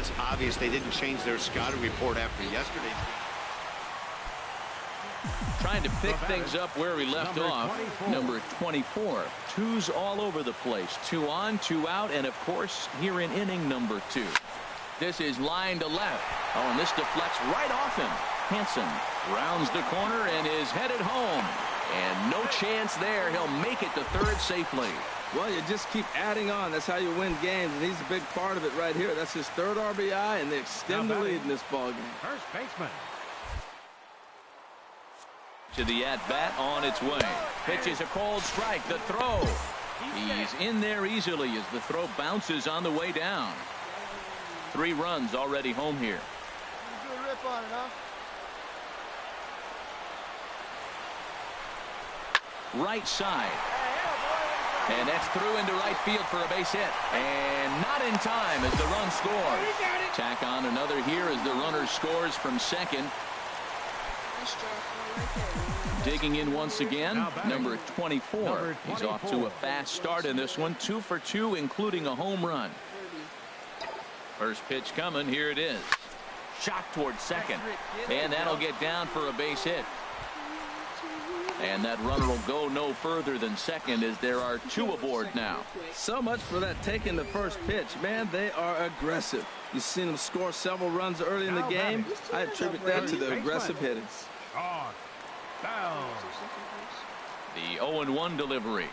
it's obvious they didn't change their scouting report after yesterday's game. Trying to pick things up where we left off. 24. Number 24. Twos all over the place. 2 on, 2 out, and of course here in inning number 2. This is line to left. Oh, and this deflects right off him. Hansen rounds the corner and is headed home. And no chance there. He'll make it to third safely. Well, you just keep adding on. That's how you win games, and he's a big part of it right here. That's his 3rd RBI, and they extend the lead in this ballgame. First baseman. To the at-bat on its way. Pitches a cold strike. The throw. He's in there easily as the throw bounces on the way down. 3 runs already home here. Good rip on it, huh? Right side. And that's through into right field for a base hit. And not in time as the run scores. Tack on another here as the runner scores from second. Digging in once again, number 24. He's off to a fast start in this one. 2 for 2, including a home run. First pitch coming. Here it is. Shot towards second. And that'll get down for a base hit. And that runner will go no further than second as there are 2 aboard now. So much for that taking the first pitch. Man, they are aggressive. You've seen them score several runs early in the game. I attribute that to the aggressive hitting. The 0-1 delivery.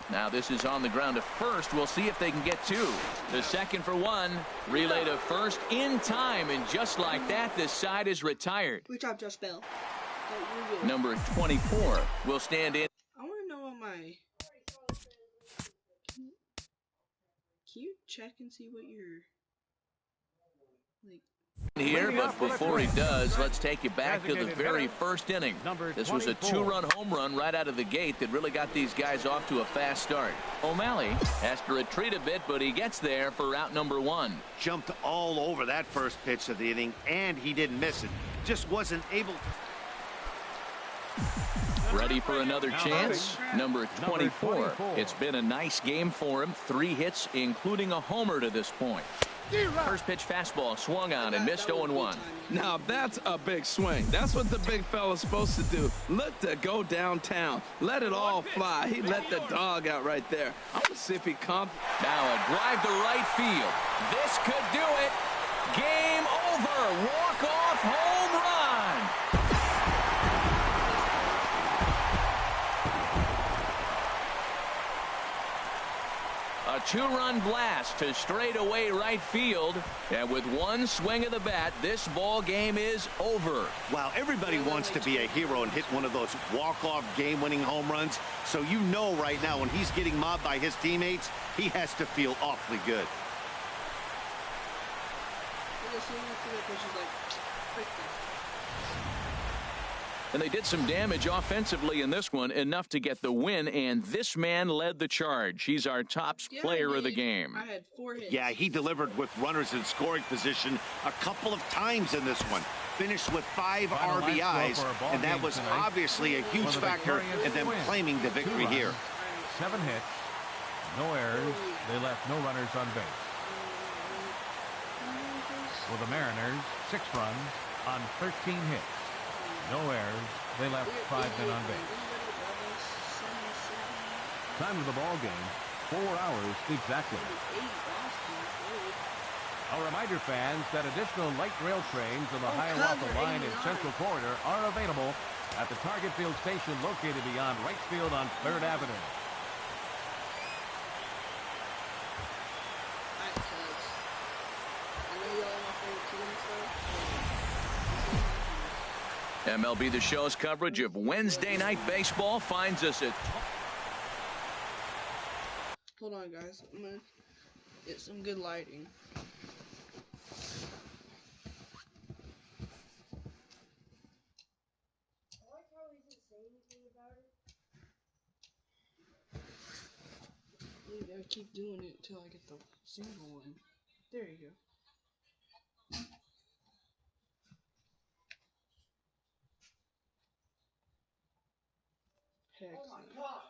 Now this is on the ground to first. We'll see if they can get 2. The second for 1. Relay to first in time. And just like that, this side is retired. Good job, Josh Bell. Number 24 will stand in. I want to know what my... Can you check and see what your... Here, but before he does, let's take you back to the very first inning. This was a 2-run home run right out of the gate that really got these guys off to a fast start. O'Malley has to retreat a bit, but he gets there for out number 1. Jumped all over that first pitch of the inning, and he didn't miss it. Just wasn't able to. Ready for another chance? Number 24. It's been a nice game for him. 3 hits, including a homer to this point. First pitch fastball swung on and missed 0-1. Now that's a big swing. That's what the big fella's supposed to do. Look to go downtown. Let it all fly. He let the dog out right there. I want to see if he comes. Now a drive to right field. This could do it. Game over. Walk-off home run. A 2-run blast to straightaway right field. And with 1 swing of the bat, this ball game is over. Wow, everybody wants to be a hero and hit one of those walk-off game-winning home runs. So you know right now when he's getting mobbed by his teammates, he has to feel awfully good. And they did some damage offensively in this one, enough to get the win, and this man led the charge. He's our top player of the game. I had 4 hits. Yeah, he delivered with runners in scoring position a couple of times in this one. Finished with 5 RBIs, and that was obviously a huge factor in them claiming the victory here. 7 hits, no errors. They left no runners on base. For the Mariners, 6 runs on 13 hits. No errors. They left 5 men on base. Time of the ball game, 4 hours exactly. A reminder, fans, that additional light rail trains on the Hiawatha Line and Central Corridor are available at the Target Field station located beyond Wright Field on 3rd Avenue. MLB The Show's coverage of Wednesday night baseball finds us at... Hold on, guys. I'm going to get some good lighting. You gotta keep doing it until I get the single one. There you go. Heck. Oh my God.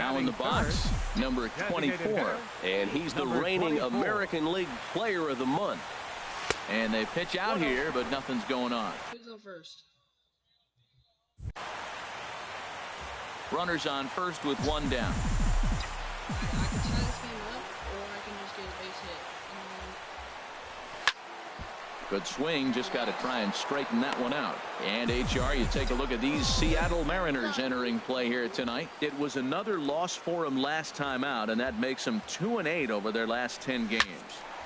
Now in the box, number 24. And he's the reigning American League Player of the Month. And they pitch out here, but nothing's going on. Who's on first? Runners on first with one down. I can tie this game up, or I can just get a base hit. Good swing, just got to try and straighten that one out. And HR, you take a look at these Seattle Mariners entering play here tonight. It was another loss for them last time out, and that makes them 2-8 over their last 10 games.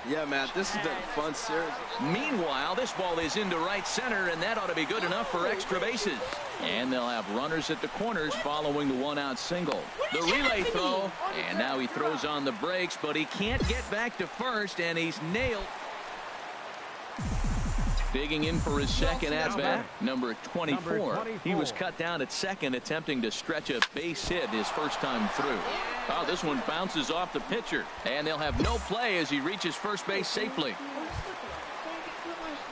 Yeah, Matt, this has been a fun series. Meanwhile, this ball is into right center, and that ought to be good enough for extra bases. And they'll have runners at the corners following the one-out single. The relay throw, and now he throws on the brakes, but he can't get back to first, and he's nailed. Digging in for his second at-bat, number 24. He was cut down at second, attempting to stretch a base hit his first time through. Oh, this one bounces off the pitcher, and they'll have no play as he reaches first base safely.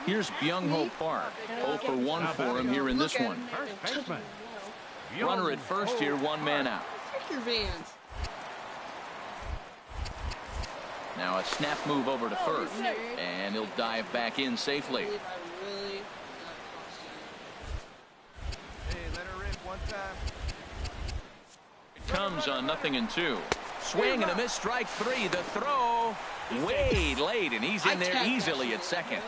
Here's Byung-Ho Park. 0 for 1 for him here in this one. Runner at first here, one man out. Your Vans. Now a snap move over to first, and he'll dive back in safely. Hey, let her rip one time. It comes on 0-2. Swing and a miss, strike three. The throw way late, and he's in there easily at second.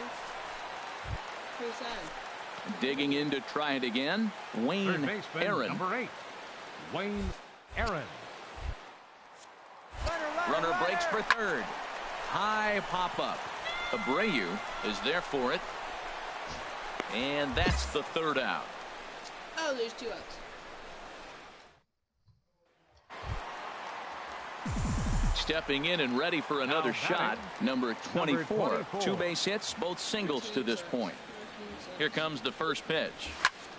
Digging in to try it again, Wayne Aaron. Number 8, Wayne Aaron. Runner breaks for third. High pop-up. Abreu is there for it. And that's the third out. Oh, there's 2 outs. Stepping in and ready for another shot, number 24. 2 base hits, both singles to this point. Here comes the first pitch.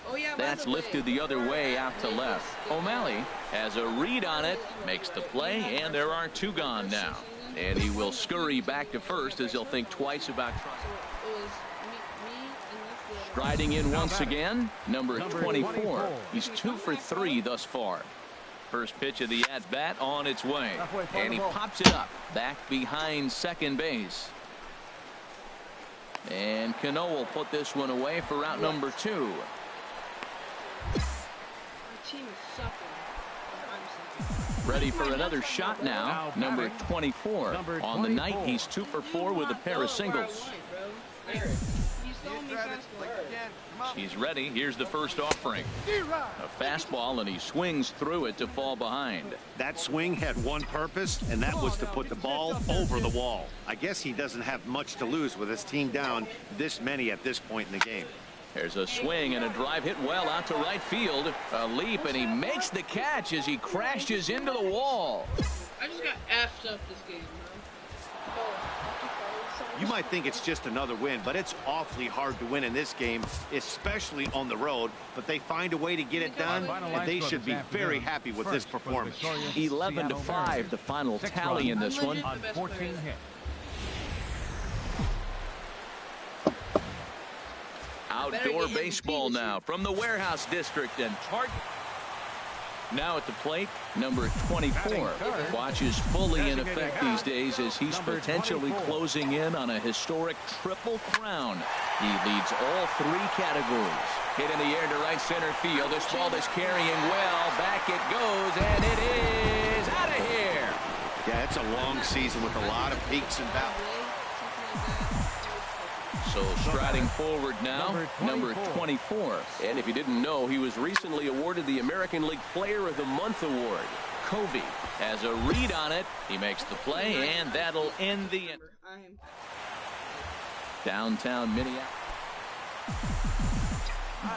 Oh, yeah, That's lifted the other way out to left. O'Malley has a read on it, makes the play, and there are 2 gone now. And he will scurry back to first as he'll think twice about trying. Striding in once again, number 24. He's 2 for 3 thus far. First pitch of the at-bat on its way. And he pops it up back behind second base. And Cano will put this one away for out number 2. Ready for another shot now, number 24. On the night, he's 2 for 4 with a pair of singles. He's ready. Here's the first offering. A fastball, and he swings through it to fall behind. That swing had one purpose, and that was to put the ball over the wall. I guess he doesn't have much to lose with his team down this many at this point in the game. There's a swing and a drive hit well out to right field. A leap, and he makes the catch as he crashes into the wall. I just got effed up this game, bro. You might think it's just another win, but it's awfully hard to win in this game, especially on the road. But they find a way to get it done, and they should be very happy with this performance. 11-5, the final tally in this one. On 14 hits. Outdoor baseball now from the Warehouse District, and Target. Now at the plate, number 24. Watches fully in effect these days as he's potentially closing in on a historic triple crown. He leads all 3 categories. Hit in the air to right center field. This ball is carrying well. Back it goes, and it is out of here. Yeah, it's a long season with a lot of peaks and valleys. So striding forward now, number 24. And if you didn't know, he was recently awarded the American League Player of the Month award. Covey has a read on it. He makes the play, and that'll end the inning. Downtown Minneapolis.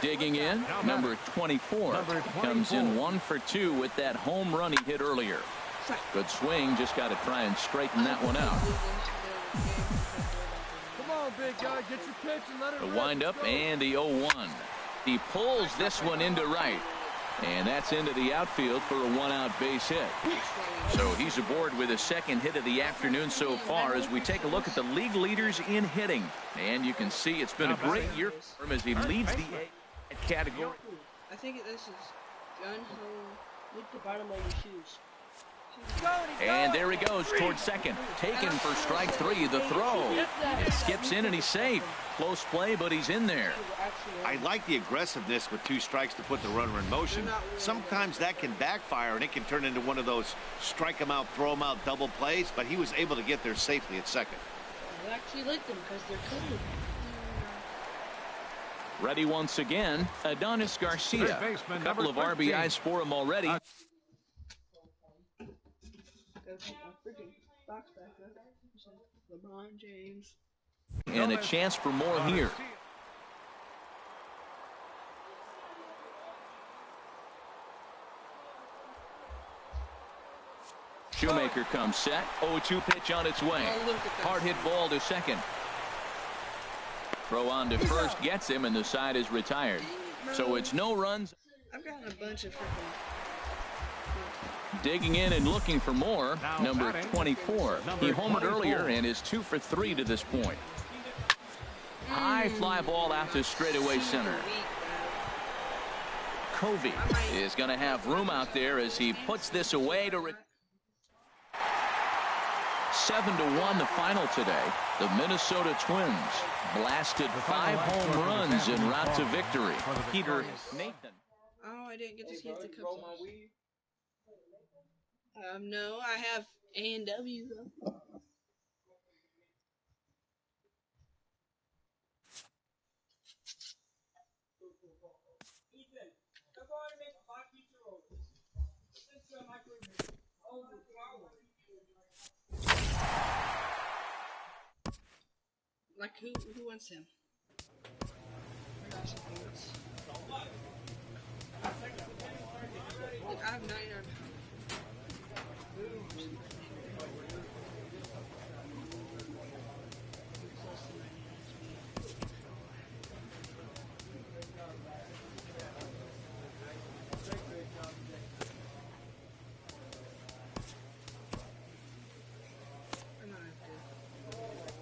Digging in, number 24. Comes in 1 for 2 with that home run he hit earlier. Good swing, just got to try and straighten that one out. Big guy, get your pitch and let it The windup and the 0-1. He pulls this one into right, and that's into the outfield for a 1-out base hit. So he's aboard with a second hit of the afternoon so far as we take a look at the league leaders in hitting. And you can see it's been a great year for him as he leads the A category. I think this is gun ho with the bottom of your shoes. And there he goes towards second. Taken for strike 3. The throw. It skips in and he's safe. Close play, but he's in there. I like the aggressiveness with 2 strikes to put the runner in motion. Sometimes that can backfire and it can turn into one of those strike him out, throw him out double plays, but he was able to get there safely at second. I actually like them because they're cool. Ready once again, Adonis Garcia. A couple of RBIs for him already. Go take my freaking box back up. LeBron James. And a chance for more here. Shoemaker comes set. 0-2 pitch on its way. Hard hit ball to second. Throw on to first gets him, and the side is retired. So it's no runs. I've gotten a bunch of freaking. Digging in and looking for more. Number 24. He homered earlier and is 2 for 3 to this point. High fly ball out to straightaway center. Covey is going to have room out there as he puts this away to 7-1 the final today. The Minnesota Twins blasted 5 home runs en route to victory. Peter Nathan. Oh, I didn't get to see if the Cubs. No, I have A&W though. Like who wants him? Look, I have 900 pounds.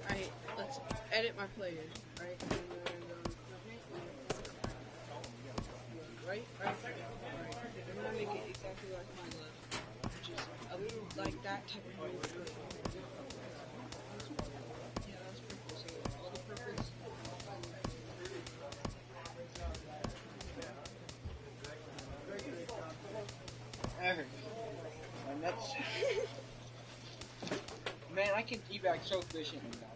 Alright, let's edit my players, right? Right. I'm gonna make it exactly like my left, which is like that type of move. Yeah, that's purple. So all the purples. Man, I can teabag so efficiently now.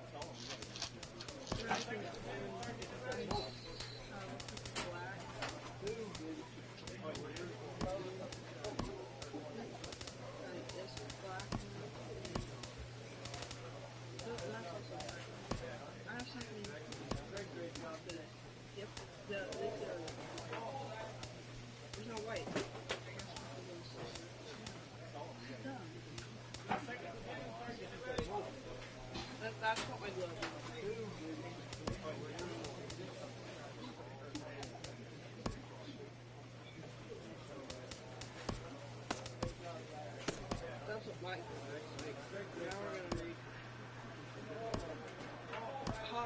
There's no white. That's what my glove is. That's what my glove is. Now we're gonna read. Ha.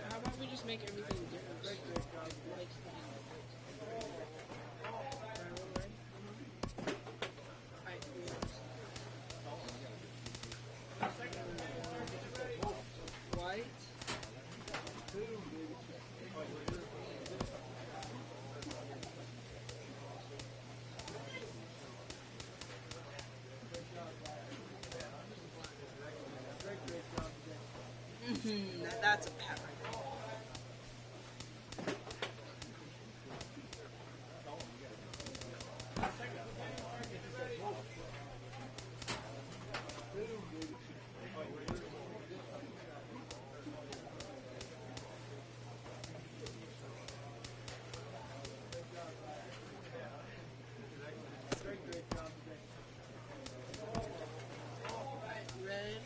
How about we just make everything different? Like, white. That's a pattern. Red.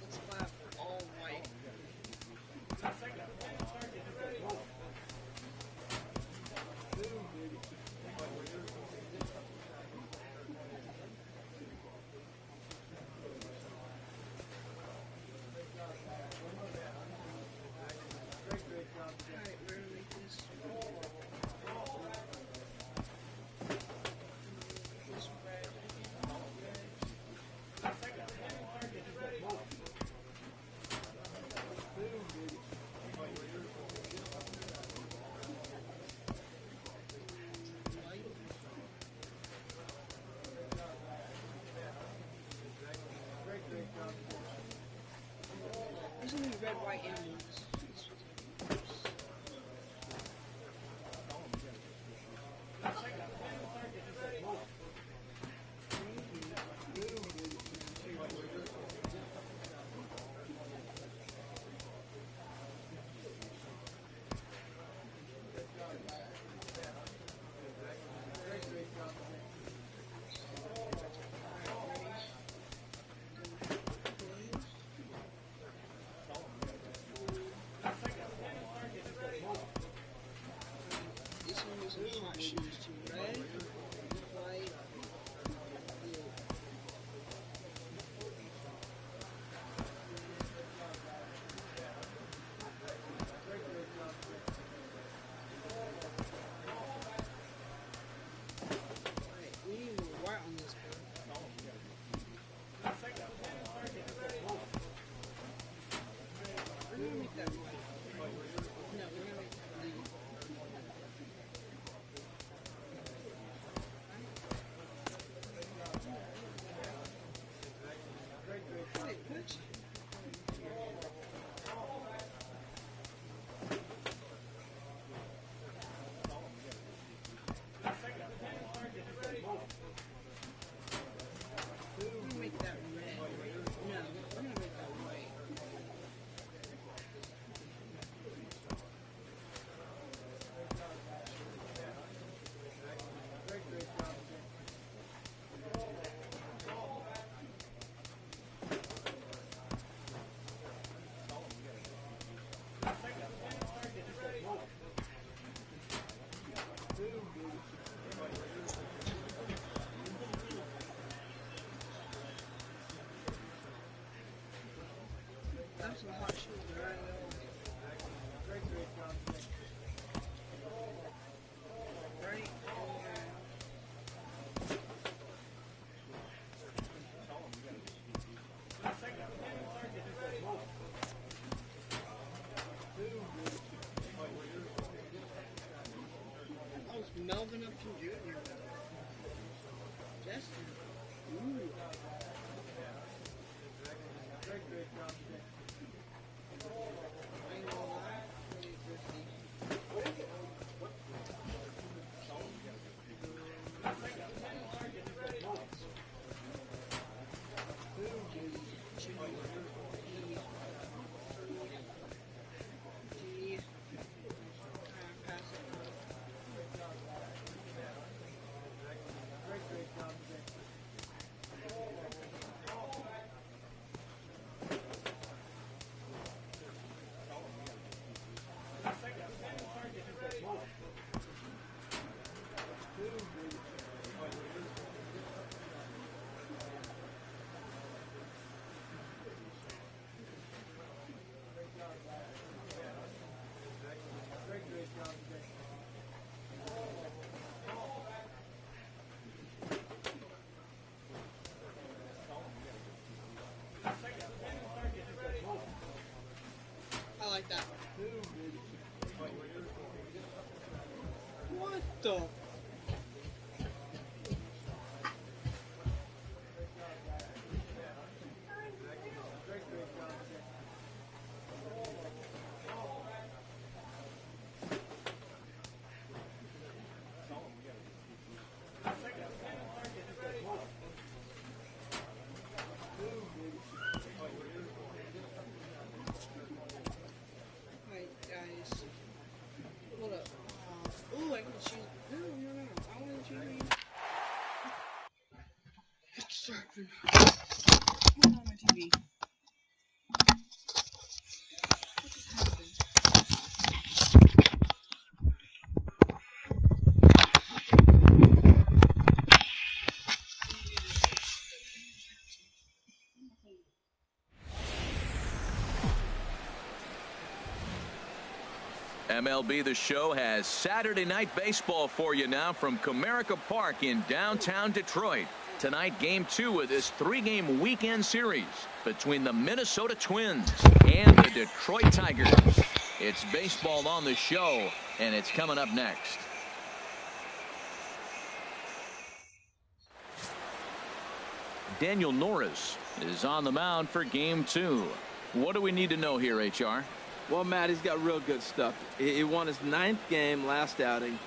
Let's slap all white. red, white, and blues. Hot shoes too. Red, white, blue. Alright, we need more white on this one. We're gonna make that white. No, we're gonna make that blue. Make that red. No, we're gonna make that white. That's some hot shoes, right? Right? That was Melvin Upton Jr. Justin. Ooh. I like that. What the? Guys, hold up. Ooh, I can choose. No, I want to choose. It's distracting. Hold on my TV. What just happened? MLB The Show has Saturday Night Baseball for you now from Comerica Park in downtown Detroit. Tonight, Game 2 of this 3-game weekend series between the Minnesota Twins and the Detroit Tigers. It's baseball on the show, and it's coming up next. Daniel Norris is on the mound for Game 2. What do we need to know here, HR? Well, Matt, he's got real good stuff. He won his 9th game last outing.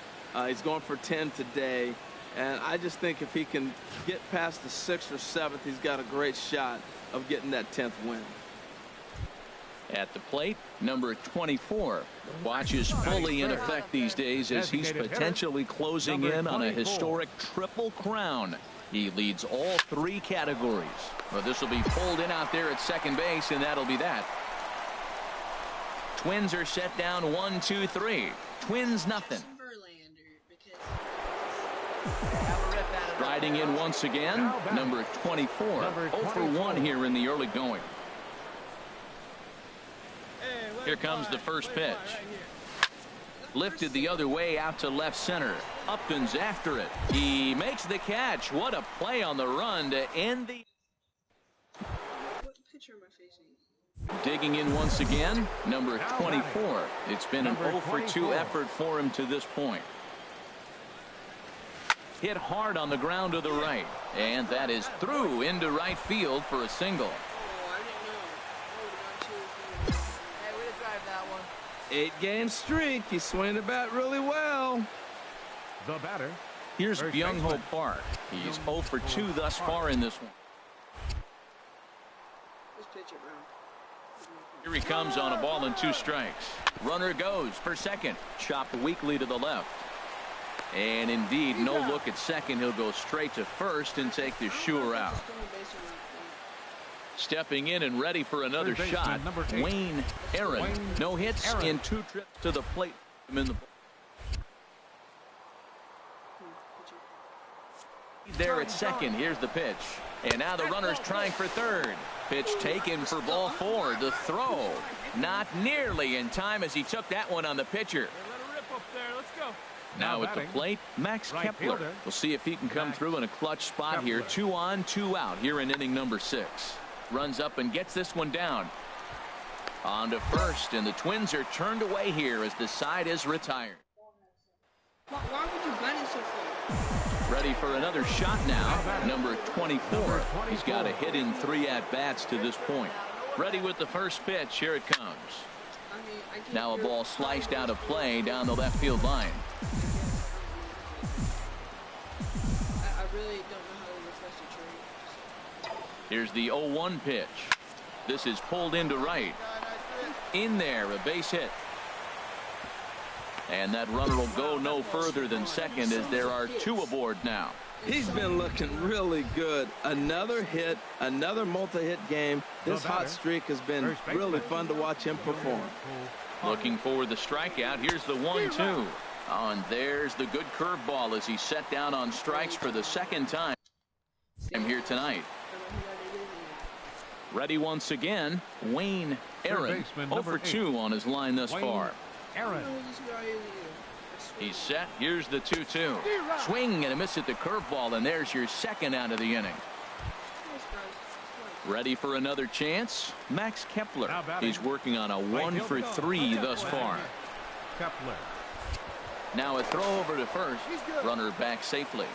He's going for 10 today. And I just think if he can get past the 6th or 7th, he's got a great shot of getting that 10th win. At the plate, number 24. Watch is fully in effect these days as he's potentially closing in on a historic triple crown. He leads all 3 categories. Well, this will be pulled in out there at second base, and that'll be that. Twins are set down 1-2-3. Twins nothing. Riding in once again, number 24. 0 for 1 here in the early going. Here comes the first pitch. Lifted the other way out to left center. Upton's after it. He makes the catch. What a play on the run to end the... What pitcher am I facing? Digging in once again, number 24. It's been an 0 for 2 effort for him to this point. Hit hard on the ground to the right. And that is through into right field for a single. Oh, I didn't know. Hey, way to drive that one. 8-game streak. He's swinging the bat really well. The batter. Here's Byung-ho Park. He's 0 for 2 thus far in this one. Let's pitch it, bro. Here he comes on a ball and 2 strikes. Runner goes for second. Chopped weakly to the left. And indeed, no look at second. He'll go straight to first and take the sure out. Stepping in and ready for another shot, Wayne Aaron. No hits in 2 trips to the plate. There at second. Here's the pitch. And now the runner's trying for third. Pitch taken for ball 4. The throw. Not nearly in time as he took that one on the pitcher. Let it rip up there. Let's go. Now at the plate, Max Kepler. We'll see if he can come through in a clutch spot here. 2 on, 2 out here in inning number 6. Runs up and gets this one down. On to first, and the Twins are turned away here as the side is retired. Why would you gun it so far? Ready for another shot now. Number 24. He's got a hit in 3 at-bats to this point. Ready with the first pitch. Here it comes. Now a ball sliced out of play down the left field line. I really don't know how to request a trade. Here's the 0-1 pitch. This is pulled into right. In there, a base hit. And that runner will go no further than second as there are 2 aboard now. He's been looking really good. Another hit, another multi-hit game. This hot streak has been really fun to watch him perform. Looking for the strikeout. Here's the 1-2. Oh, and there's the good curveball as he's set down on strikes for the second time here tonight. Ready once again, Wayne Aaron. 0 for 2 on his line thus far. Aaron. He's set. Here's the 2-2. Swing and a miss at the curveball, and there's your second out of the inning. Ready for another chance? Max Kepler. He's working on a 1 for 3 thus far. Kepler. Now a throw over to first. Runner back safely.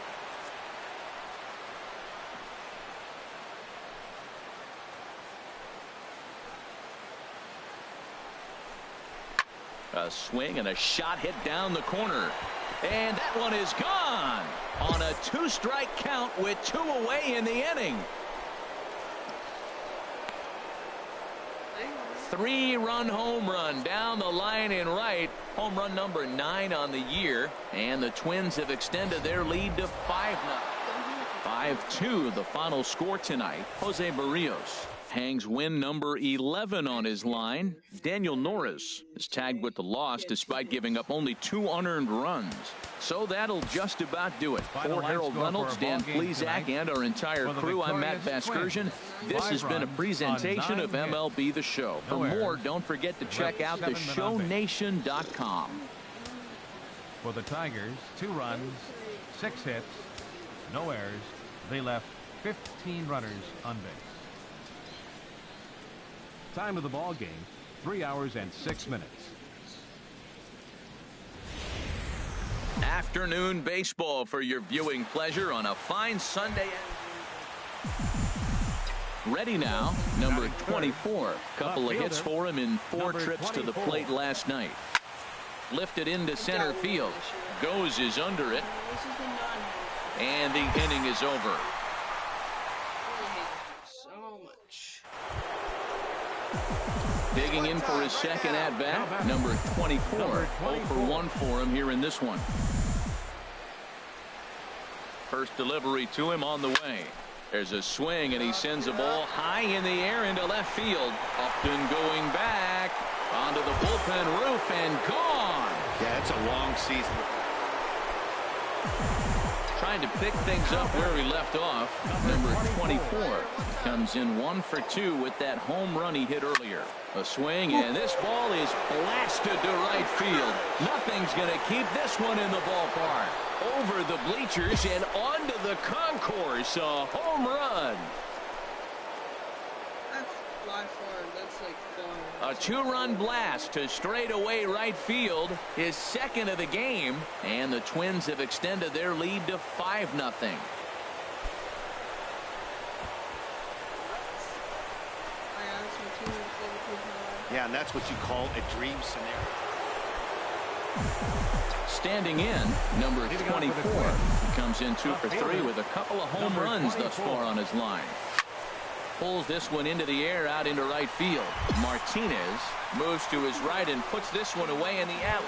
A swing and a shot hit down the corner. And that one is gone on a 2-strike count with 2 away in the inning. 3-run home run down the line in right. Home run number 9 on the year. And the Twins have extended their lead to 5-0. 5-2 the final score tonight. Jose Barrios hangs win number 11 on his line. Daniel Norris is tagged with the loss despite giving up only 2 unearned runs. So that'll just about do it. For Harold Reynolds, Dan Plesac, and our entire crew, I'm Matt Vasgersian. This has been a presentation of MLB The Show. For more, don't forget to check out theshownation.com. For the Tigers, 2 runs, 6 hits, no errors. They left 15 runners on base. Time of the ball game, 3 hours and 6 minutes. Afternoon baseball for your viewing pleasure on a fine Sunday. Ready now, number 24. Couple of hits for him in 4 trips to the plate last night. Lifted into center field. Goes is under it. And the inning is over. So much. Digging in for his second at-bat, number 24. 0 for 1 for him here in this one. First delivery to him on the way. There's a swing, and he sends a ball high in the air into left field. Upton going back onto the bullpen roof and gone. Yeah, it's a long season. Trying to pick things up where he left off. Number 24 comes in 1 for 2 with that home run he hit earlier. A swing, and this ball is blasted to right field. Nothing's going to keep this one in the ballpark. Over the bleachers and onto the concourse. A home run. That's by far, that's like far. A 2-run blast to straightaway right field. His second of the game. And the Twins have extended their lead to 5-0. Yeah, and that's what you call a dream scenario. Standing in, number 24. He comes in 2 for 3 with a couple of home runs thus far on his line. Pulls this one into the air out into right field. Martinez moves to his right and puts this one away in the alley.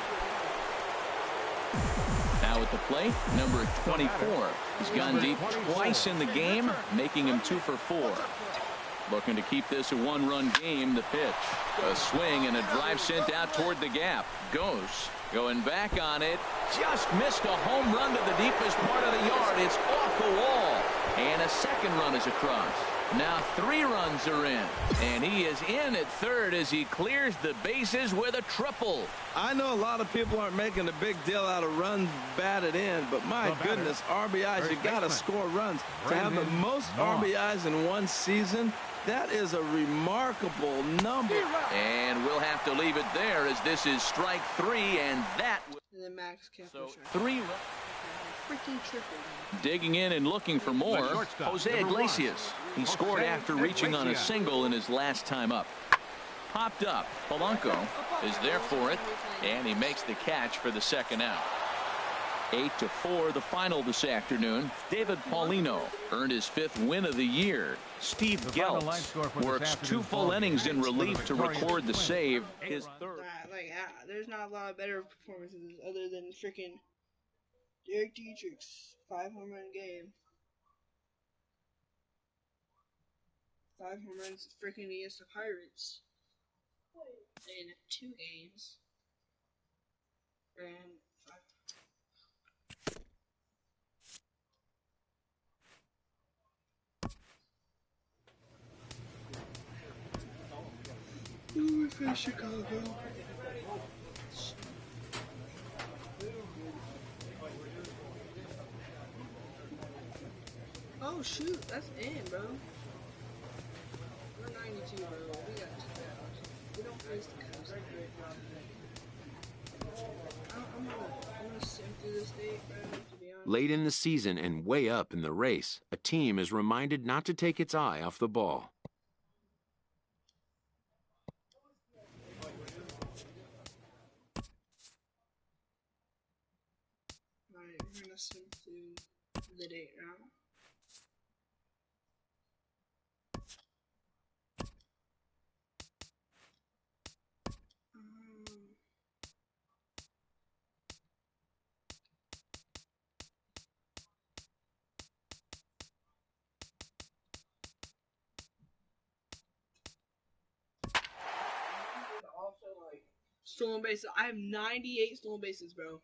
Now at the plate, number 24. He's gone deep twice in the game, making him 2 for 4. Looking to keep this a 1-run game. The pitch. A swing and a drive sent out toward the gap. Goes. Going back on it. Just missed a home run to the deepest part of the yard. It's off the wall. And a second run is across. Now 3 runs are in. And he is in at third as he clears the bases with a triple. I know a lot of people aren't making a big deal out of runs batted in, but my goodness, RBIs, you got to score runs. To have the most RBIs in one season, that is a remarkable number. And we'll have to leave it there as this is strike 3, and that And then Max kept so pushing. 3 runs. Freaking triple. Digging in and looking for more, Jose Iglesias. He scored after reaching on a single in his last time up. Popped up. Polanco is there for it, and he makes the catch for the second out. 8-4 the final this afternoon. David Paulino earned his 5th win of the year. Steve Geltz works 2 full innings in relief to record the save. His third. There's not a lot of better performances other than freaking Derek Dietrich's 5 home run game. 5 home runs freaking against the Pirates in 2 games. And 5. Ooh, it's in Chicago. Oh shoot, that's in, bro. We're 92, bro. We got 2 hours. We don't face the Cubs. I'm gonna sim through this date, bro, to be honest. Late in the season and way up in the race, a team is reminded not to take its eye off the ball. Alright, we're gonna sim through the date now. Stolen bases. I have 98 stolen bases, bro.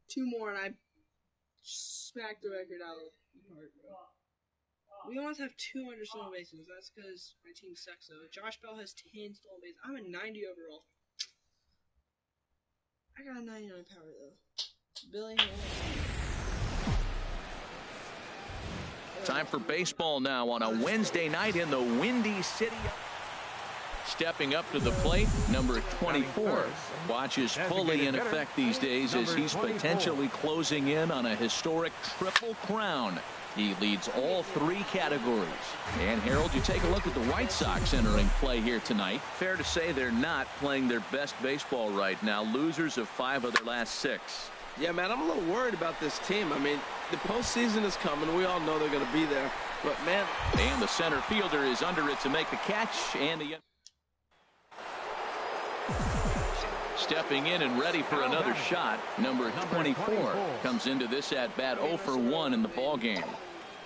2 more and I smacked the record out of the park, bro. We almost have 200 stolen bases. That's because my team sucks, though. Josh Bell has 10 stolen bases. I'm a 90 overall. I got a 99 power, though. Billy Time for baseball now on a Wednesday night in the Windy City. Stepping up to the plate, number 24. Watch is fully in effect these days as he's potentially closing in on a historic triple crown. He leads all 3 categories. And Harold, you take a look at the White Sox entering play here tonight. Fair to say they're not playing their best baseball right now. Losers of 5 of their last 6. Yeah, man, I'm a little worried about this team. I mean, the postseason is coming. We all know they're going to be there. But, man. And the center fielder is under it to make the catch. And the stepping in and ready for another shot. Number 24 comes into this at bat 0 for 1 in the ball game.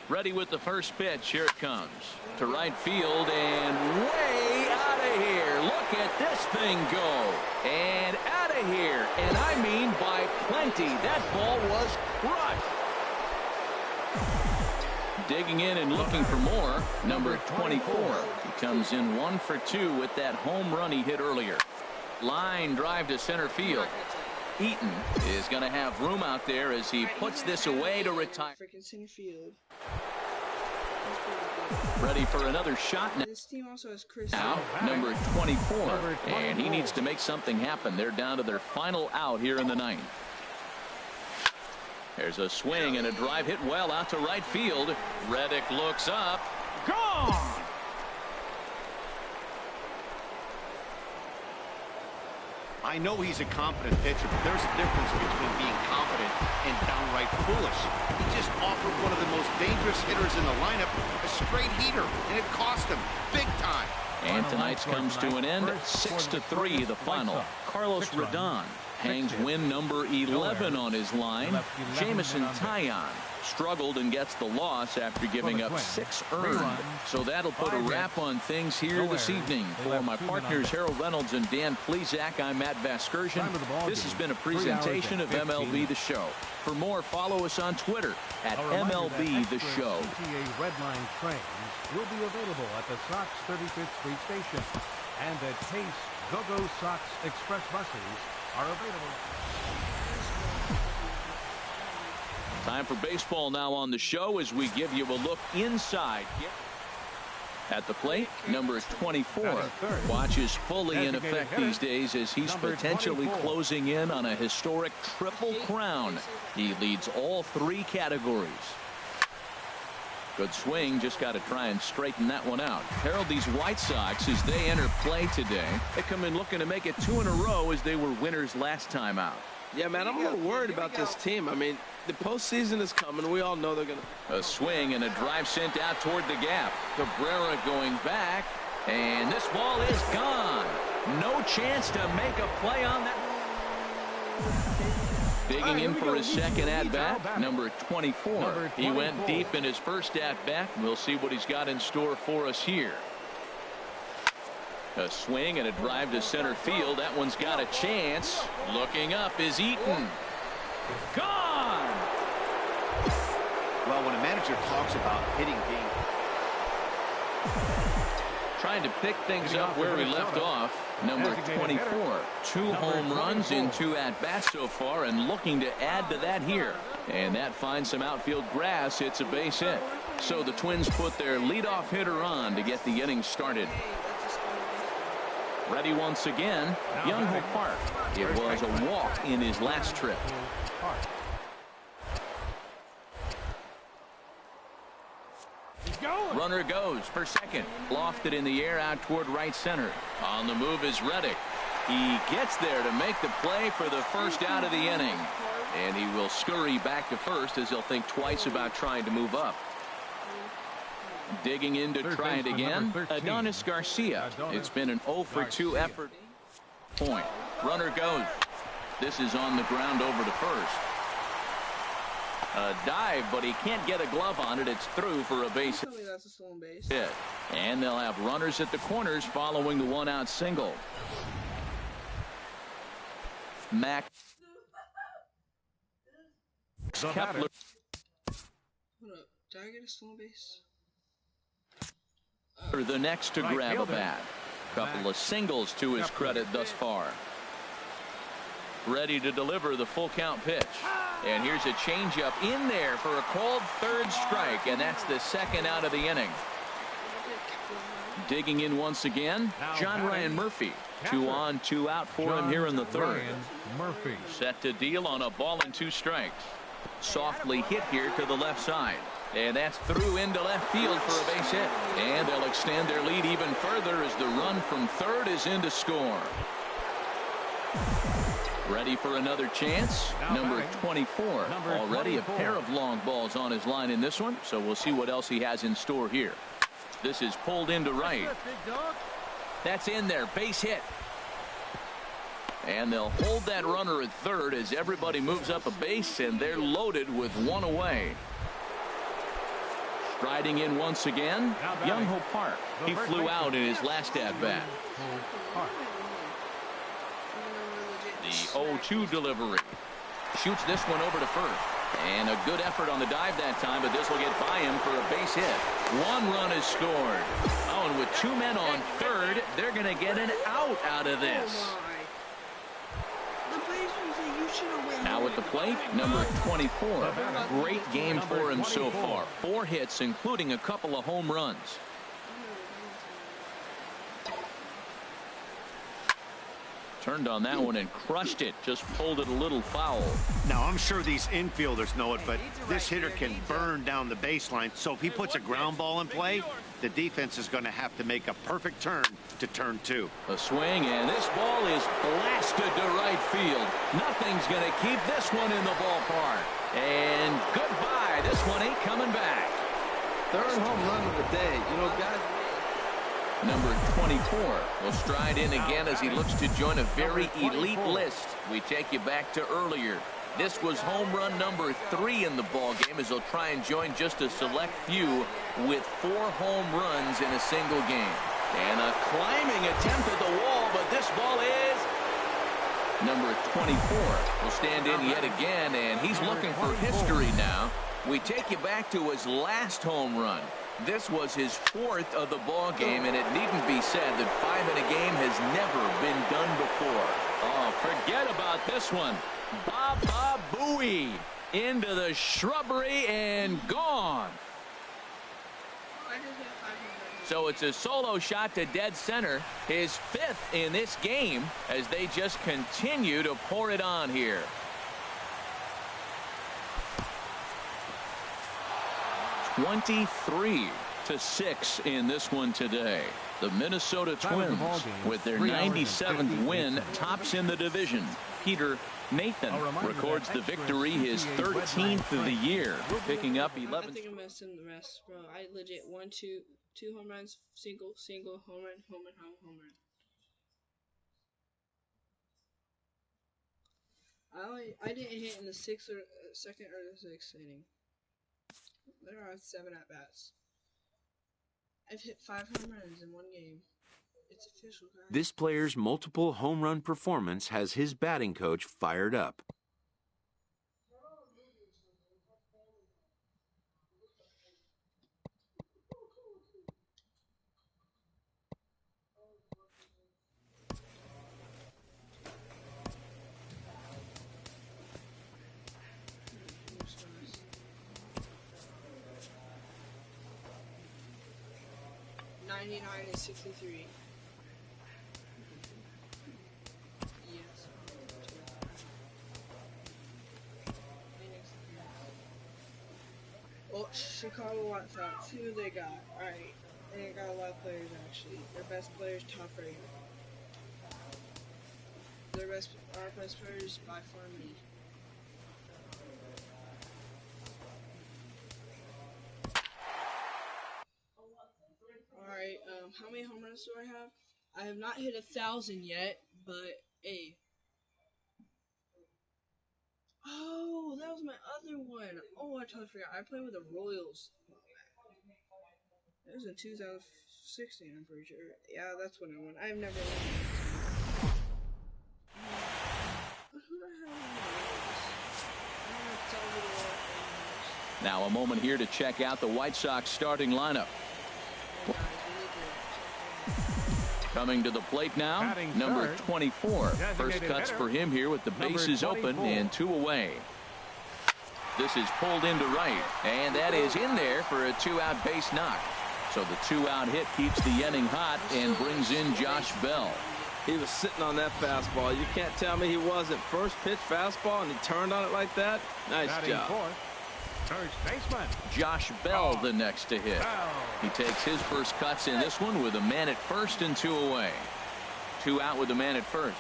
Ready with the first pitch. Here it comes to right field and way out of here. Look at this thing go. And out of here. And I mean by plenty. That ball was crushed. Digging in and looking for more. Number 24. He comes in 1 for 2 with that home run he hit earlier. Line drive to center field. Eaton is going to have room out there as he puts this away to retire. Ready for another shot This team also has Chris now. Number 24. And he needs to make something happen. They're down to their final out here in the 9th. There's a swing and a drive hit well out to right field. Reddick looks up. Gone! I know he's a confident pitcher, but there's a difference between being confident and downright foolish. He just offered one of the most dangerous hitters in the lineup a straight heater, and it cost him big time. And tonight's comes to an end. 6-3 the final. Carlos Rodon hangs win number 11 on his line. Jameson Taillon struggled and gets the loss after giving up 6 earned. So that'll put a wrap on things here this evening. For my partners Harold Reynolds and Dan Plesac, I'm Matt Vasgersian. This has been a presentation of MLB The Show. For more, follow us on Twitter at MLB The Show. Red Line trains will be available at the Sox 35th Street Station, and at Pace Go-Go Sox Express buses are available. Time for baseball now on the show as we give you a look inside. At the plate, number 24 watches fully in effect these days as he's potentially closing in on a historic triple crown. He leads all 3 categories. Good swing, just got to try and straighten that one out. Harold, these White Sox, as they enter play today, they come in looking to make it 2 in a row as they were winners last time out. Yeah, man, I'm a little worried about this team. I mean, the postseason is coming. We all know they're going to. A swing and a drive sent out toward the gap. Cabrera going back, and this ball is gone. No chance to make a play on that. Digging in for his second at-bat, number 24. He went deep in his first at-bat. We'll see what he's got in store for us here. A swing and a drive to center field. That one's got a chance. Looking up is Eaton. Gone! Well, when a manager talks about hitting being... Trying to pick things up where we left off. Number 24. 2 home runs in 2 at-bats so far, and looking to add to that here. And that finds some outfield grass. It's a base hit. So the Twins put their leadoff hitter on to get the inning started. Ready once again, Young-Ho Park. It was a walk in his last trip. Runner goes for second. Lofted in the air out toward right center. On the move is Reddick. He gets there to make the play for the first out of the inning. And he will scurry back to first as he'll think twice about trying to move up. Digging in to try it again, Adonis Garcia. It's been an 0 for 2 effort. Point. Runner goes. This is on the ground over to first. A dive, but he can't get a glove on it. It's through for a base hit. And they'll have runners at the corners following the 1-out single. Max Kepler. Did I get a stolen base? The next to grab a bat. Couple of singles to his credit thus far. Ready to deliver the full count pitch. And here's a changeup in there for a called third strike, and that's the second out of the inning. Digging in once again, John Ryan Murphy. 2 on, 2 out for him here in the third. Set to deal on a ball and 2 strikes. Softly hit here to the left side. And that's through into left field for a base hit. And they'll extend their lead even further as the run from third is in to score. Ready for another chance. Number 24. Already a pair of long balls on his line in this one. So we'll see what else he has in store here. This is pulled into right. That's in there. Base hit. And they'll hold that runner at third as everybody moves up a base, and they're loaded with one away. Striding in once again, Young-Ho Park. He flew out in his last at-bat. The 0-2 delivery. Shoots this one over to first. And a good effort on the dive that time, but this will get by him for a base hit. One run is scored. Oh, and with two men on third, they're going to get an out of this. Now at the plate, number 24. Great game for him so far. 4 hits, including a couple of home runs. Turned on that one and crushed it. Just pulled it a little foul. Now, I'm sure these infielders know it, but this hitter can burn down the baseline. So if he puts a ground ball in play, the defense is going to have to make a perfect turn to turn 2. A swing, and this ball is blasted to right field. Nothing's going to keep this one in the ballpark. And goodbye. This one ain't coming back. Third home run of the day. You know, guys. Number 24 will stride in again as he looks to join a very elite list. We take you back to earlier. This was home run number 3 in the ball game as he'll try and join just a select few with 4 home runs in a single game. And a climbing attempt at the wall, but this ball is... Number 24 will stand in yet again, and he's looking for history now. We take you back to his last home run. This was his 4th of the ball game, and it needn't be said that 5 in a game has never been done before. Oh, forget about this one. Baba Booey into the shrubbery and gone. So it's a solo shot to dead center, his 5th in this game, as they just continue to pour it on here. (23-6) in this one today. The Minnesota Twins, with their 97th win, tops in the division. Peter Nathan records the victory, his 13th of the year, picking up 11. I think I'm missing the rest, bro. I legit 1, 2 home runs, single, home run, home run. I didn't hit in the 6th or 2nd or the 6th inning. There are 7 at-bats. I've hit 5 home runs in 1 game. It's official, guys. This player's multiple home run performance has his batting coach fired up. And 63. Yes. Well, Chicago White Sox. Who they got? Alright. They got a lot of players actually. Their best players, top rated. Our best players by far me. Alright, how many home runs do I have? I have not hit 1,000 yet, but hey. Oh, that was my other one. Oh, I totally forgot. I played with the Royals. That was in 2016, I'm pretty sure. Yeah, that's when I won. I've never won. Who the hell is Now a moment here to check out the White Sox starting lineup. Coming to the plate now, number 24. First cuts for him here with the bases open and 2 away. This is pulled into right, and that is in there for a 2-out base knock. So the 2-out hit keeps the inning hot and brings in Josh Bell. He was sitting on that fastball. You can't tell me he wasn't. First pitch fastball, and he turned on it like that. Nice job. First baseman. Josh Bell the next to hit. He takes his first cuts in this one with a man at first and 2 away. 2 out with the man at first.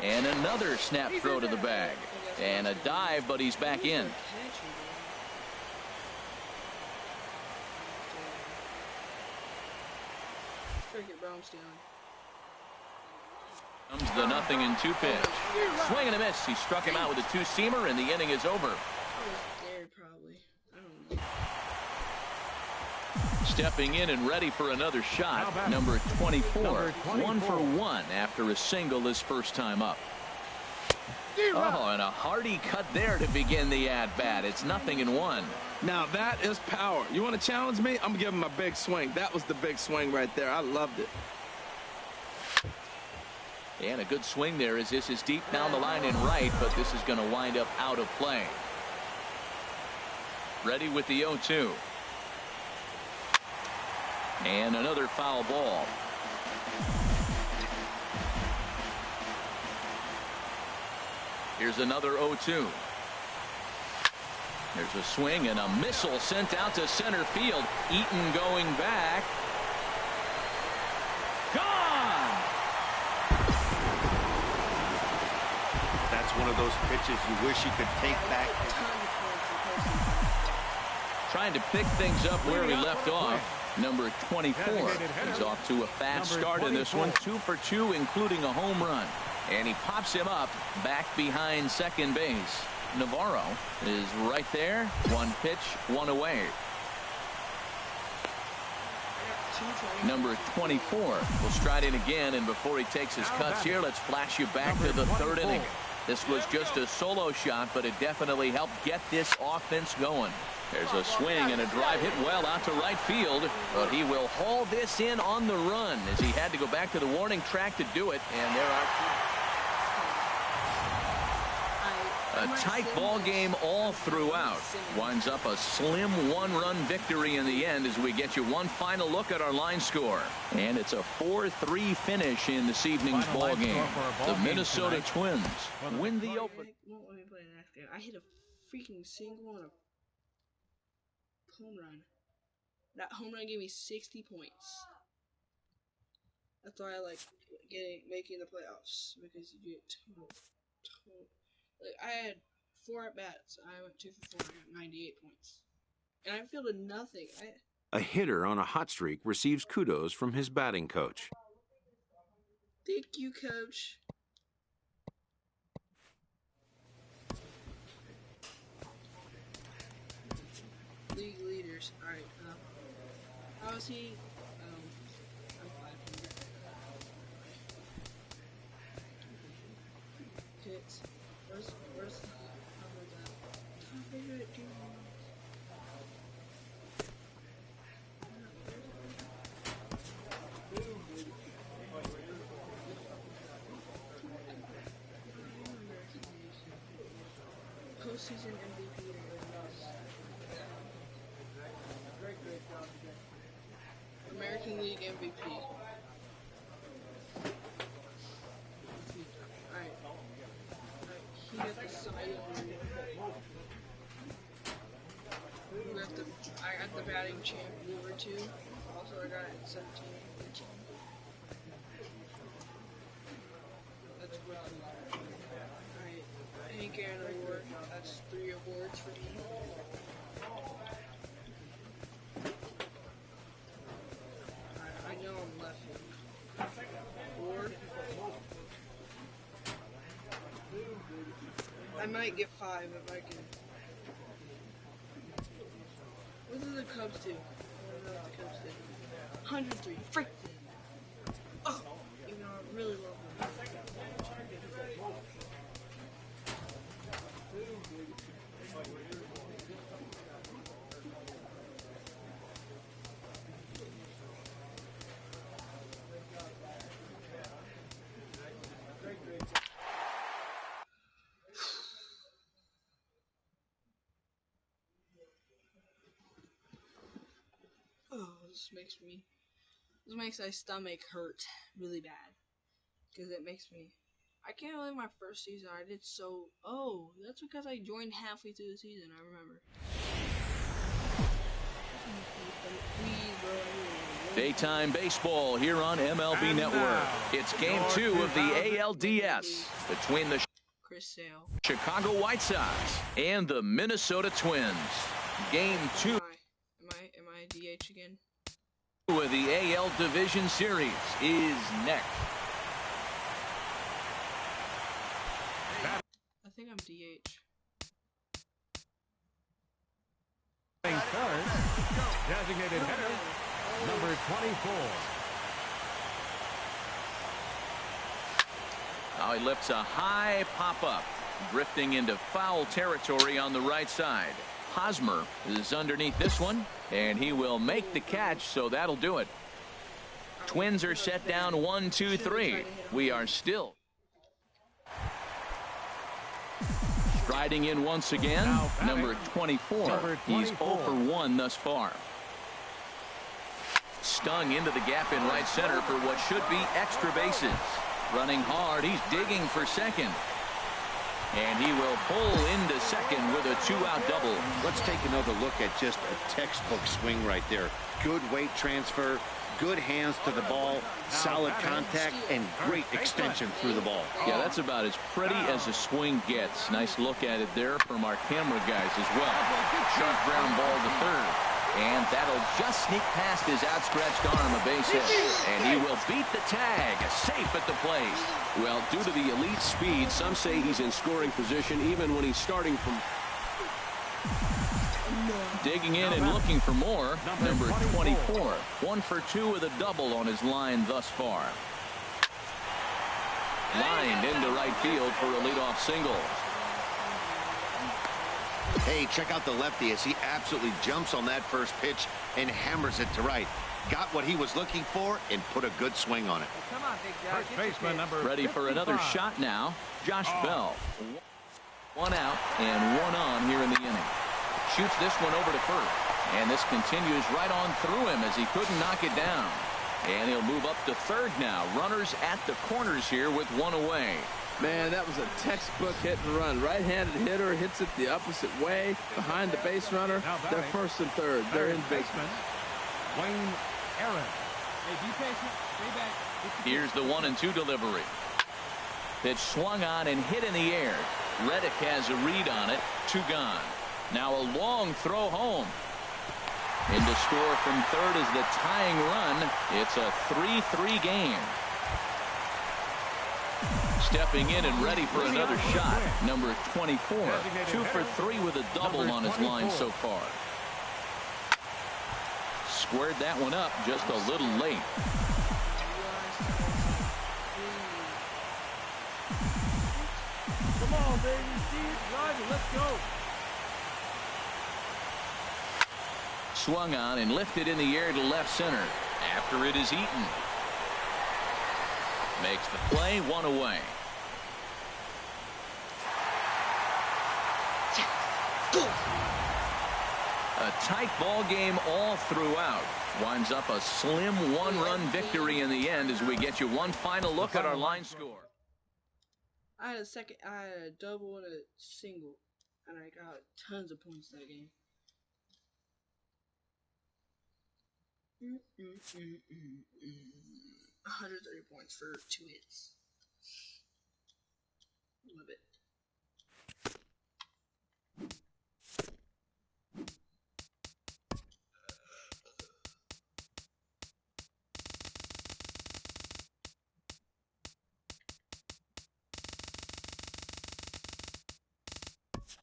And another snap throw to the bag. And a dive, but he's back in. Comes the 0-2 pitch. Swing and a miss. He struck him out with a 2-seamer, and the inning is over. Stepping in and ready for another shot, number 24. 1 for 1 after a single his first time up. Oh, and a hearty cut there to begin the at-bat. It's 0-1. Now that is power. You want to challenge me? I'm giving him a big swing. That was the big swing right there. I loved it. And a good swing there as this is deep down the line in right, but this is going to wind up out of play. Ready with the 0-2. And another foul ball. Here's another 0-2. There's a swing and a missile sent out to center field. Eaton going back. Gone! That's one of those pitches you wish you could take back. Trying to pick things up where he left off. Number 24. He's off to a fast start in this one. 2 for 2, including a home run. And he pops him up back behind second base. Navarro is right there. 1 pitch, 1 away. Number 24 will stride in again, and before he takes his cuts here, let's flash you back to the 3rd inning. This was just a solo shot, but it definitely helped get this offense going. There's a swing and a drive hit well out to right field, but he will haul this in on the run as he had to go back to the warning track to do it, and there are a tight ball game all throughout. Winds up a slim 1-run victory in the end as we get you one final look at our line score. And it's a 4-3 finish in this evening's ball game. The Minnesota Twins win the open. I hit a freaking single and a home run. That home run gave me 60 points. That's why I like making the playoffs, because you get like I had 4 at bats. I went 2 for 4. I got 98 points, and I fielded nothing. A hitter on a hot streak receives kudos from his batting coach. Thank you, coach. League leaders. All right. How is he? I'm 500. Hits. Where's the top favorite? Postseason MVP. American League MVP. Alright. He got the side. I got the batting champ over 2. Also I got it 17 and 13. That's well. Alright. Hank Aaron Award. That's 3 awards for me. I know I'm left-handed. Award. I might get 5 if I can. What did the Cubs do? I don't know what the Cubs did. 103. Frick! Oh! Even though I really love them. Oh, this makes my stomach hurt really bad, because it makes me I can't believe my first season I did so. Oh, that's because I joined halfway through the season. I remember. Daytime baseball here on MLB Network. It's game 2 of the ALDS between the Chicago White Sox and the Minnesota Twins. Game 2 Am I DH again? of the AL Division Series is next. I think I'm DH. Third, designated hitter, number 24. Now he lifts a high pop-up, drifting into foul territory on the right side. Hosmer is underneath this one, and he will make the catch, so that'll do it. Twins are set down 1-2-3. We are still striding in once again, number 24. He's 0 for 1 thus far. Stung into the gap in right center for what should be extra bases. Running hard, he's digging for second. And he will pull into second with a 2-out double. Let's take another look at just a textbook swing right there. Good weight transfer, good hands to the ball, solid contact, and great extension through the ball. Yeah, that's about as pretty as a swing gets. Nice look at it there from our camera guys as well. Sharp ground ball to third. And that'll just sneak past his outstretched arm, a base hit. And he will beat the tag, safe at the plate. Well, due to the elite speed, some say he's in scoring position even when he's starting from... Digging in and looking for more, number 24. 1 for 2 with a double on his line thus far. Lined into right field for a leadoff single. Hey, check out the lefty as he absolutely jumps on that first pitch and hammers it to right. Got what he was looking for and put a good swing on it. Come on, big guy. First baseman number Ready for another 55. shot now. Josh Bell. 1 out and 1 on here in the inning. Shoots this one over to first. And this continues right on through him as he couldn't knock it down. And he'll move up to third now. Runners at the corners here with 1 away. Man, that was a textbook hit and run. Right-handed hitter hits it the opposite way behind the base runner. They're first and third. They're in business. Wayne Aaron. Hey, be patient. Stay back. Here's the 1-2 delivery. Pitch swung on and hit in the air. Reddick has a read on it. 2 gone. Now a long throw home. In to score from third is the tying run. It's a 3-3 game. Stepping in and ready for another shot, number 24. 2 for 3 with a double on his line so far. Squared that one up just a little late. Come on, baby. See it, drive it. Let's go. Swung on and lifted in the air to left center after it is eaten. Makes the play, 1 away. A tight ball game all throughout. Winds up a slim 1-run victory in the end as we get you one final look at our line score. I had a double and a single, and I got tons of points that game. 130 points for 2 hits. Love it.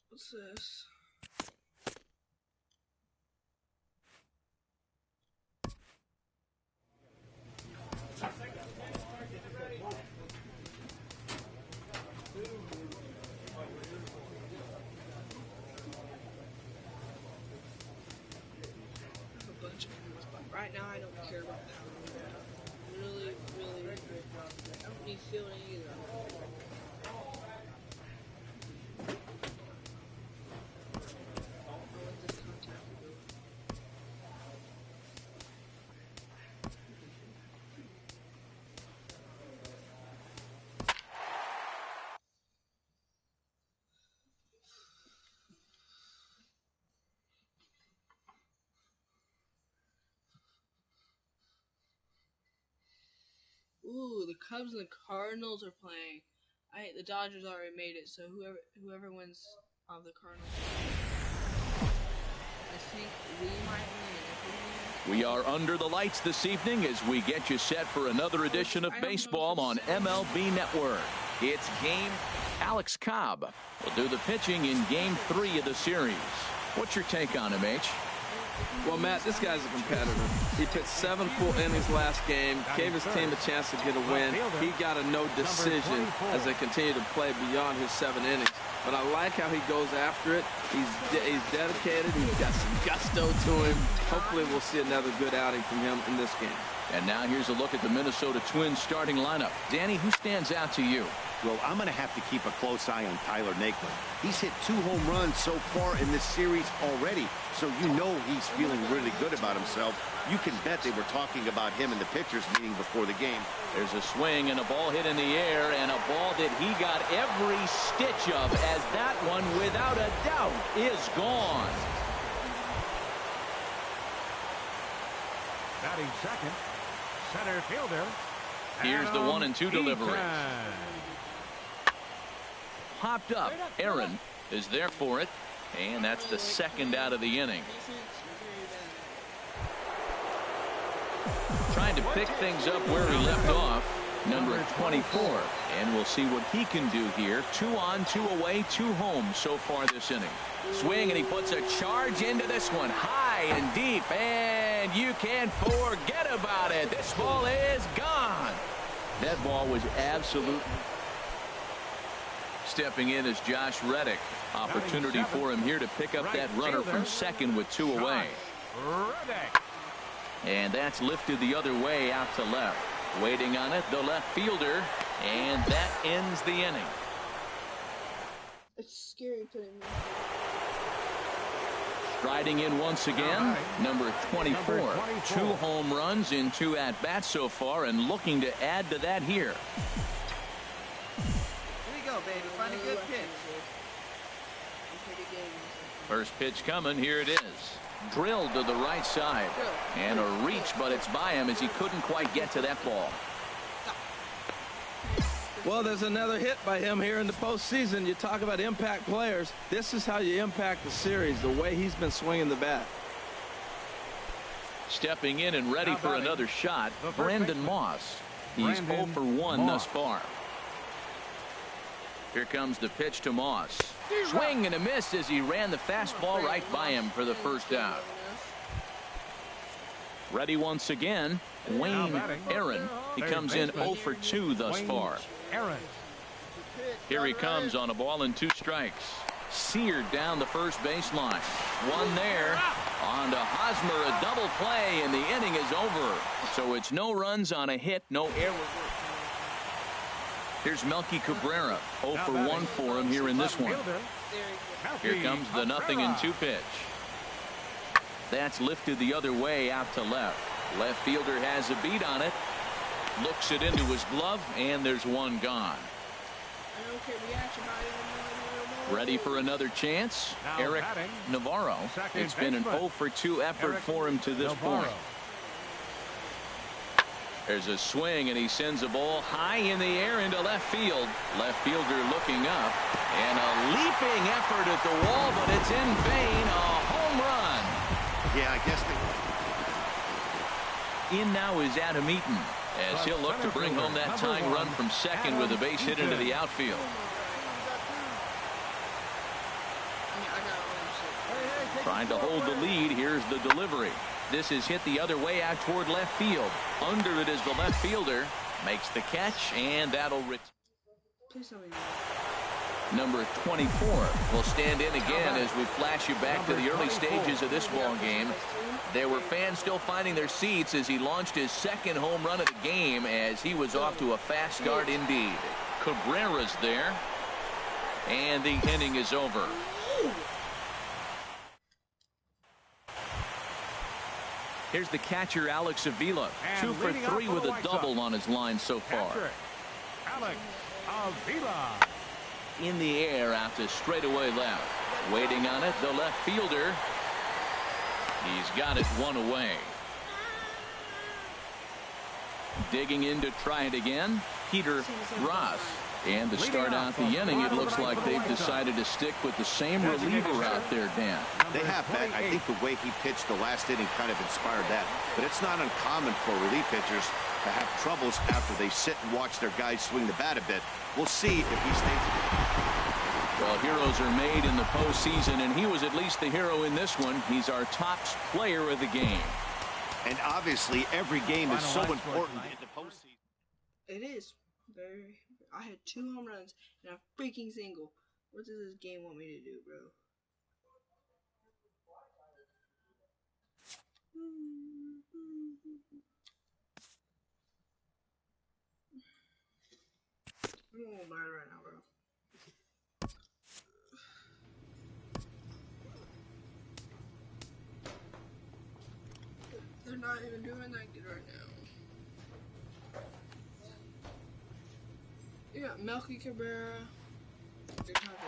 What's this? Right now, I don't care about that. Really, I don't need fielding either. Ooh, the Cubs and the Cardinals are playing. The Dodgers already made it, so whoever wins of the Cardinals, I think we might win. We are under the lights this evening as we get you set for another edition of baseball on MLB Network. It's game. Alex Cobb will do the pitching in Game 3 of the series. What's your take on him, H? Well, Matt, this guy's a competitor. He pitched 7 full innings last game, gave his team a chance to get a win. He got a no decision as they continue to play beyond his 7 innings. But I like how he goes after it. He's dedicated. He's got some gusto to him. Hopefully we'll see another good outing from him in this game. And now here's a look at the Minnesota Twins starting lineup. Danny, who stands out to you? Well, I'm going to have to keep a close eye on Tyler Naquin. He's hit 2 home runs so far in this series already, so you know he's feeling really good about himself. You can bet they were talking about him in the pitchers meeting before the game. There's a swing and a ball hit in the air, and a ball that he got every stitch of, as that one, without a doubt, is gone. Batting second, center fielder. Here's the 1-2 delivery. Popped up. Aaron is there for it, and that's the second out of the inning. Trying to pick things up where he left off, number 24. And we'll see what he can do here. 2 on, 2 away, 2 home so far this inning. Swing, and he puts a charge into this one. High and deep, and you can't forget about it. This ball is gone. That ball was absolute. Stepping in is Josh Reddick. Opportunity for him here to pick up that runner from second with 2 away. And that's lifted the other way out to left. Waiting on it, the left fielder, and that ends the inning. It's scary putting me. Striding in once again, number 24. 2 home runs in 2 at-bats so far, and looking to add to that here. Baby, find a good pitch. First pitch coming. Here it is. Drilled to the right side. And a reach, but it's by him as he couldn't quite get to that ball. Well, there's another hit by him here in the postseason. You talk about impact players. This is how you impact the series, the way he's been swinging the bat. Stepping in and ready for another shot, Brandon Moss. He's 0 for 1 thus far. Here comes the pitch to Moss. Swing and a miss as he ran the fastball right by him for the first out. Ready once again, Wayne Aaron. He comes in 0 for 2 thus far. Here he comes on a ball and 2 strikes. Seared down the first baseline. One there. On to Hosmer, a double play, and the inning is over. So it's no runs on a hit, no error. Here's Melky Cabrera. 0 for 1 for him here in this one. Here comes the 0-2 pitch. That's lifted the other way out to left. Left fielder has a beat on it. Looks it into his glove, and there's one gone. Ready for another chance? Eric Navarro. It's been an 0 for 2 effort for him to this point. There's a swing, and he sends a ball high in the air into left field. Left fielder looking up, and a leaping effort at the wall, but it's in vain. A home run. Yeah, I guess In now is Adam Eaton, as he'll look to bring home that tying run from second with a base hit into the outfield. Trying to hold the lead. Here's the delivery. This is hit the other way out toward left field. Under it is the left fielder. Makes the catch, and that'll Number 24 will stand in again as we flash you back to the early stages of this ball game. There were fans still finding their seats as he launched his second home run of the game, as he was off to a fast start indeed. Cabrera's there, and the inning is over. Here's the catcher, Alex Avila. 2 for 3 with a double on his line so far. Alex Avila. In the air out to straightaway left. Waiting on it, the left fielder. He's got it 1 away. Digging in to try it again, Peter Ross. And to start out the inning, it looks like they've decided to stick with the same reliever out there, Dan. They have, Pat. I think the way he pitched the last inning kind of inspired that. But it's not uncommon for relief pitchers to have troubles after they sit and watch their guys swing the bat a bit. We'll see if he stays. Well, heroes are made in the postseason, and he was at least the hero in this one. He's our top player of the game. And obviously, every game is so important in the postseason. It is. I had 2 home runs and a freaking single. What does this game want me to do, bro? I'm a little mad right now, bro. They're not even doing that good right now. You got Melky Cabrera. They're kind of like,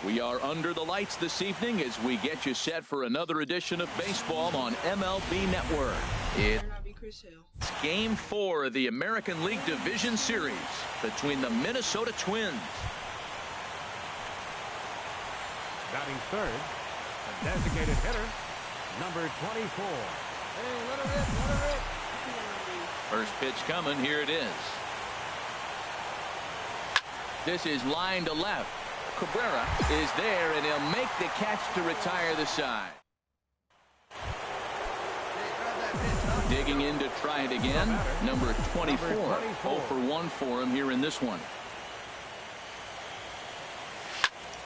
We are under the lights this evening as we get you set for another edition of baseball on MLB Network. It's Game 4 of the American League Division Series between the Minnesota Twins. Batting third, the designated hitter, number 24. Hey, let her rip, let her rip. First pitch coming. Here it is. This is line to left. Cabrera is there, and he'll make the catch to retire the side. Digging in to try it again, number 24. 0 for 1 for him here in this one.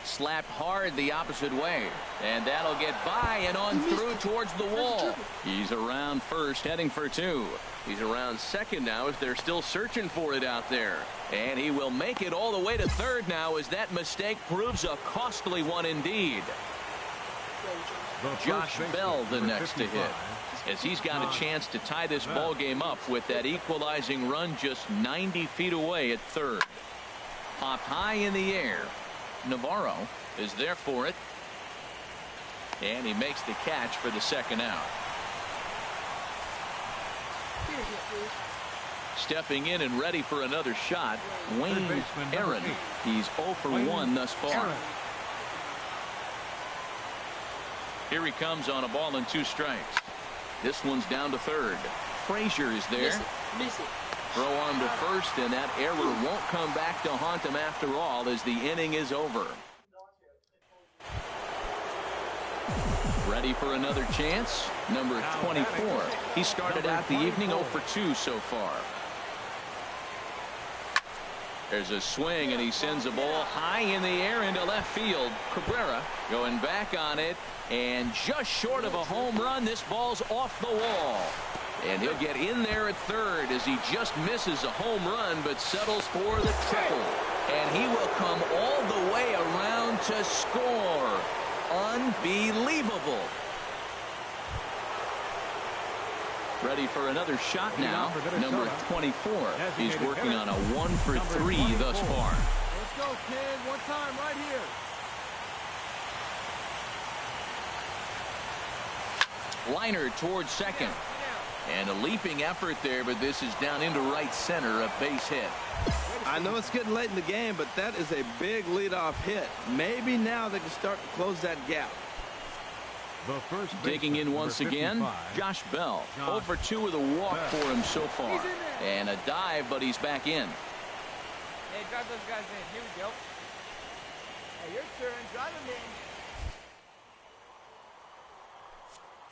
Slapped hard the opposite way, and that'll get by and on through towards the wall. He's around first, heading for 2. He's around second now as they're still searching for it out there. And he will make it all the way to third now as that mistake proves a costly one indeed. Josh Bell the next to hit, as he's got a chance to tie this ball game up with that equalizing run just 90 feet away at third. Popped high in the air. Navarro is there for it, and he makes the catch for the second out. Stepping in and ready for another shot, Wayne Aaron. He's 0 for 1 thus far. Here he comes on a ball and 2 strikes. This one's down to third. Frazier is there. Miss it. Throw on to first, and that error won't come back to haunt him after all as the inning is over. Ready for another chance? Number 24. He started out the evening 0 for 2 so far. There's a swing, and he sends a ball high in the air into left field. Cabrera going back on it, and just short of a home run, this ball's off the wall. And he'll get in there at third as he just misses a home run but settles for the triple. And he will come all the way around to score. Unbelievable. Ready for another shot now. Number 24. He's working on a 1 for 3 thus far. Let's go, kid. One time right here. Liner towards second. And a leaping effort there, but this is down into right center, a base hit. I know it's getting late in the game, but that is a big leadoff hit. Maybe now they can start to close that gap. Digging in once again, Josh Bell. 0 for 2 with a walk for him so far. And a dive, but he's back in. Hey, drive those guys in. Here we go. Hey, your turn. Drive them in.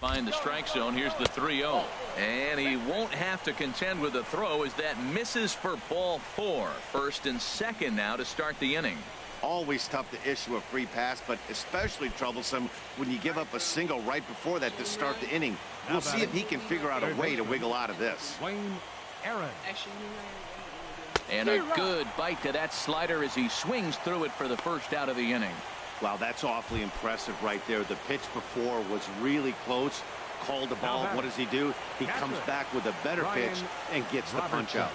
Find the strike zone. Here's the 3-0. And he won't have to contend with a throw as that misses for ball 4. First and second now to start the inning. Always tough to issue a free pass, but especially troublesome when you give up a single right before that to start the inning. We'll see if he can figure out a way to wiggle out of this. Wayne Aaron. And a good bite to that slider as he swings through it for the first out of the inning. Wow, that's awfully impressive right there. The pitch before was really close. Called the ball. What does he do? He comes back with a better pitch and gets the punch out.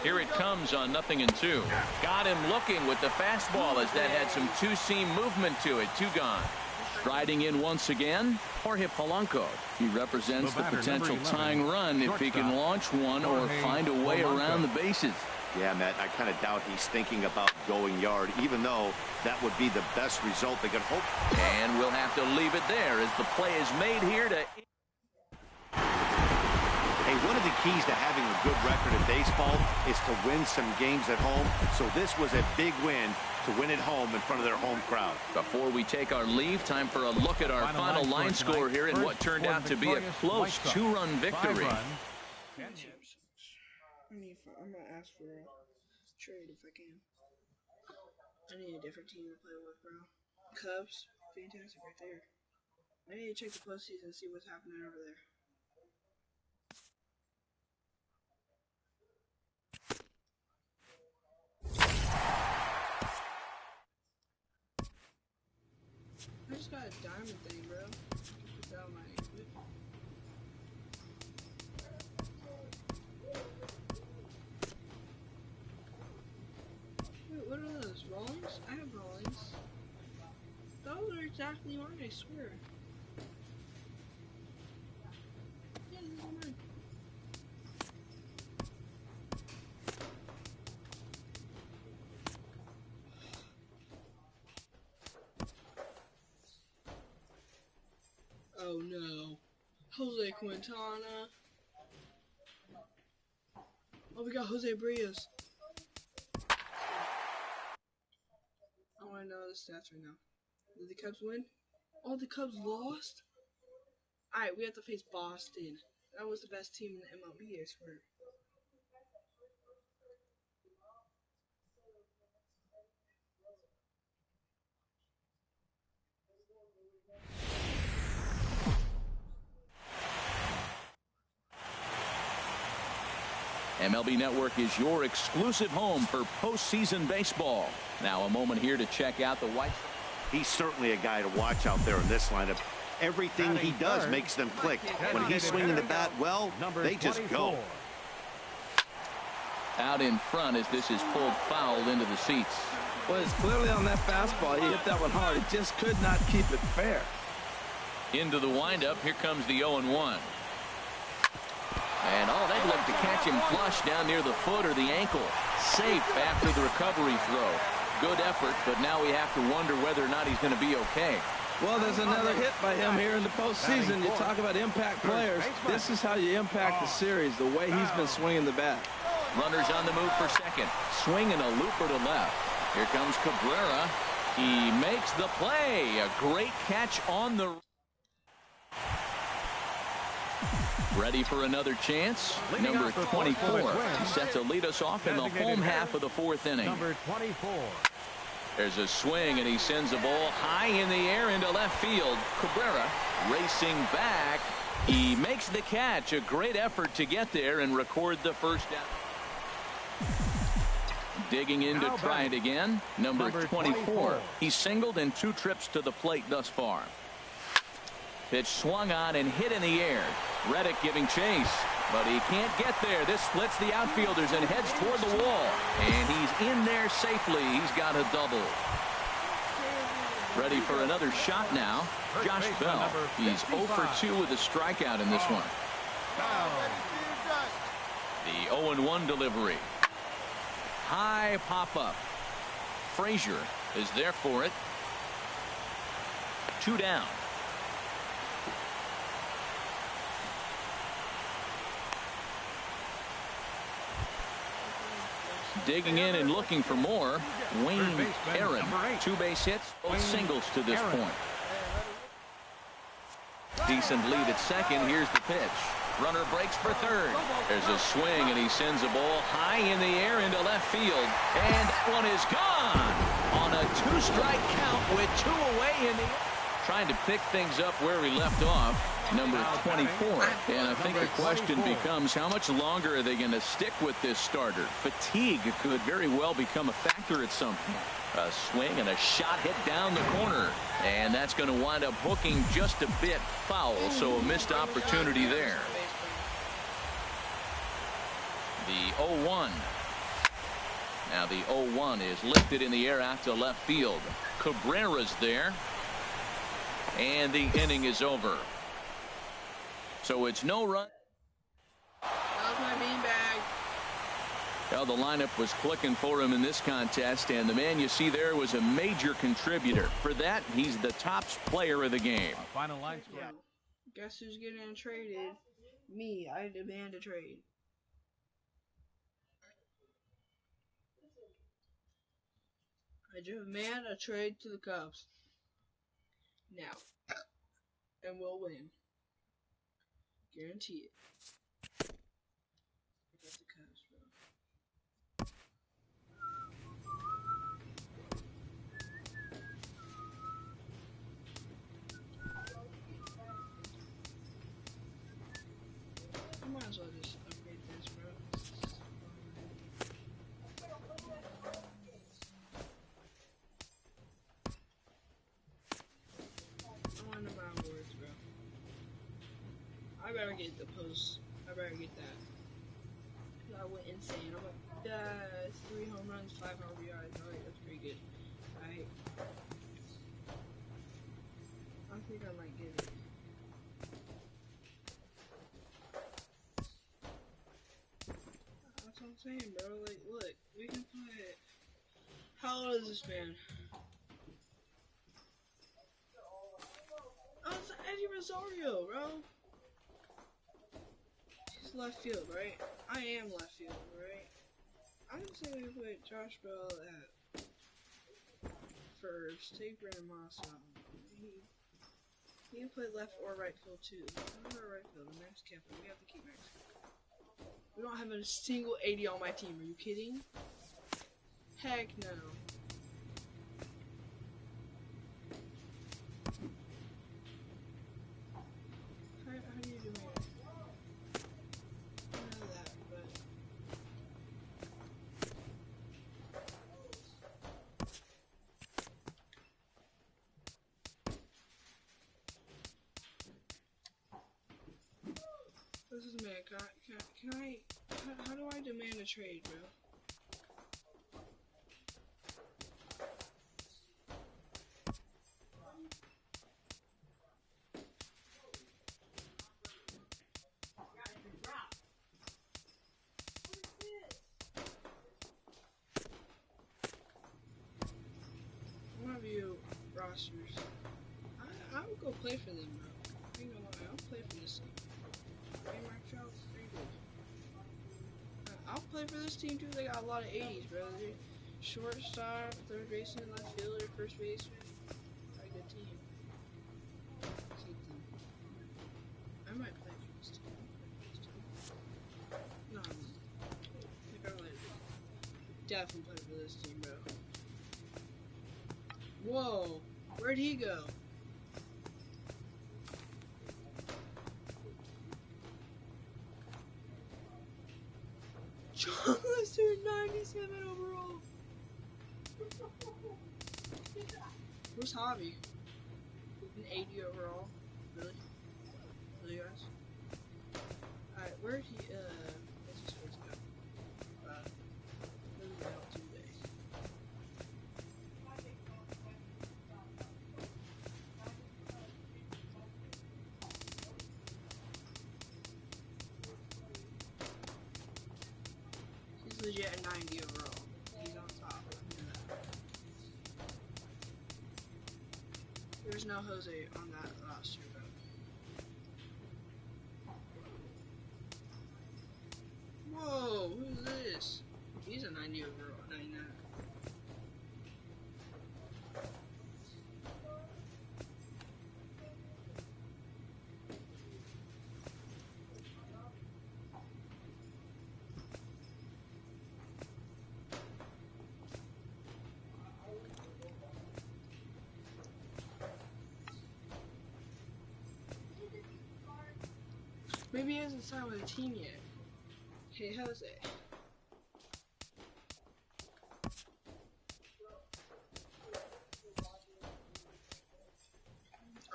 Here it comes on 0-2. Got him looking with the fastball as that had some two-seam movement to it. 2 gone. Striding in once again, Jorge Polanco. He represents the potential tying run if he can launch one or find a way around the bases. Yeah, Matt, I kind of doubt he's thinking about going yard, even though that would be the best result they could hope. And we'll have to leave it there as the play is made here to... Hey, one of the keys to having a good record in baseball is to win some games at home. So this was a big win to win at home in front of their home crowd. Before we take our leave, time for a look at our final line score here in what turned out to be a close 2-run victory. I'm gonna ask for a trade if I can. I need a different team to play with, bro. Cubs, fantastic right there. I need to check the postseason and see what's happening over there. I just got a diamond thing, bro. Put that on my equipment. Wait, what are those? Rollings? I have rollings. Those are exactly mine, I swear. Yeah, these are mine. Oh no. Jose Quintana. Oh, we got Jose Brios. I want to know the stats right now. Did the Cubs win? Oh, the Cubs lost? Alright, we have to face Boston. That was the best team in the MLB, I swear. MLB Network is your exclusive home for postseason baseball. Now a moment here to check out the White Sox. He's certainly a guy to watch out there in this lineup. Everything he does makes them click. When he's swinging the bat well, they just go. Out in front as this is pulled foul into the seats. Well, it's clearly on that fastball. He hit that one hard. He just could not keep it fair. Into the windup. Here comes the 0-1. And oh, they'd look to catch him flush down near the foot or the ankle. Safe after the recovery throw. Good effort, but now we have to wonder whether or not he's going to be okay. Well, there's another hit by him here in the postseason. You talk about impact players. This is how you impact the series, the way he's been swinging the bat. Runners on the move for second. Swinging a looper to left. Here comes Cabrera. He makes the play. A great catch on the... Ready for another chance. Number 24. He's set to lead us off in the home half of the 4th inning. Number 24. There's a swing, and he sends a ball high in the air into left field. Cabrera racing back. He makes the catch. A great effort to get there and record the first down. Digging in to try it again. Number 24. He's singled in 2 trips to the plate thus far. Pitch swung on and hit in the air. Reddick giving chase, but he can't get there. This splits the outfielders and heads toward the wall. And he's in there safely. He's got a double. Ready for another shot now. Josh Bell. He's 0 for 2 with a strikeout in this one. The 0-1 delivery. High pop-up. Frazier is there for it. 2 down. Digging in and looking for more. Wayne Aaron. 2 base hits, both singles to this point. Decent lead at second. Here's the pitch. Runner breaks for third. There's a swing, and he sends a ball high in the air into left field. And that one is gone on a 2-strike count with 2 away in the... Trying to pick things up where we left off, number 24. And I think the question becomes, how much longer are they going to stick with this starter? Fatigue could very well become a factor at some point. A swing and a shot hit down the corner. And that's going to wind up hooking just a bit foul, so a missed opportunity there. The 0-1. Now the 0-1 is lifted in the air out to left field. Cabrera's there. And the inning is over. So it's no run. That was my beanbag. Well, the lineup was clicking for him in this contest, and the man you see there was a major contributor. For that, he's the top player of the game. Final line score. Guess who's getting traded? Me. I demand a trade. I demand a trade to the Cubs. Now. And we'll win. Guarantee it. I got the Cubs, bro. I might as well just upgrade this, bro. I better get the post. I better get that. I went insane. I'm like, 3 home runs, 5 RBIs. Alright, that's pretty good. Alright. I think I might get it. That's what I'm saying, bro. Like, look, we can play it. How old is this man? Oh, it's Eddie Rosario, bro. He's left field, right? I am left field, right? I'm gonna say we put Josh Bell at first. Take Brandon Moss out. He can play left or right field too. Left or right field. The Max Kepler. We have to keep Max Kepler. We don't have a single 80 on my team. Are you kidding? Heck no. How do you do it? I know that, but this is man. Can I? How do I demand a trade, bro? One of you rosters. I would go play for them, bro. I ain't gonna lie, I'll play for this team. Hey, Mark Trout, pretty good. I'll play for this team too. They got a lot of 80s, bro. They're shortstop, third baseman, left fielder, first baseman. Got a good team. I might play for this team. No, I think I might definitely play for this team, bro. Whoa, where'd he go? John Lester, 97 overall. Where's Javi? An 80 overall. Really? Really, guys? Alright, where'd he, what's his first go? What is it out today? He's legit a 90 overall. He's on top. There's no Jose on that roster, bro. Whoa, who's this? He's a 90 overall, 99. Maybe he hasn't signed with a team yet. Hey, Jose.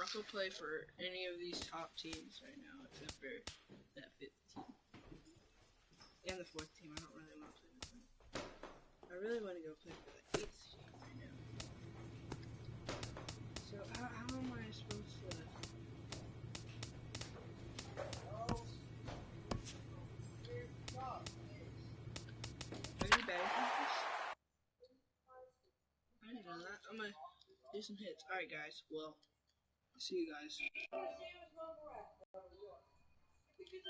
Also play for any of these top teams right now, except for that 5th team. And the 4th team. I don't really want to play with them. I really want to go play for the 8th team right now. So how am I supposed to... Any batting practice? I didn't know that. I'm gonna do some hits. Alright guys, well, see you guys.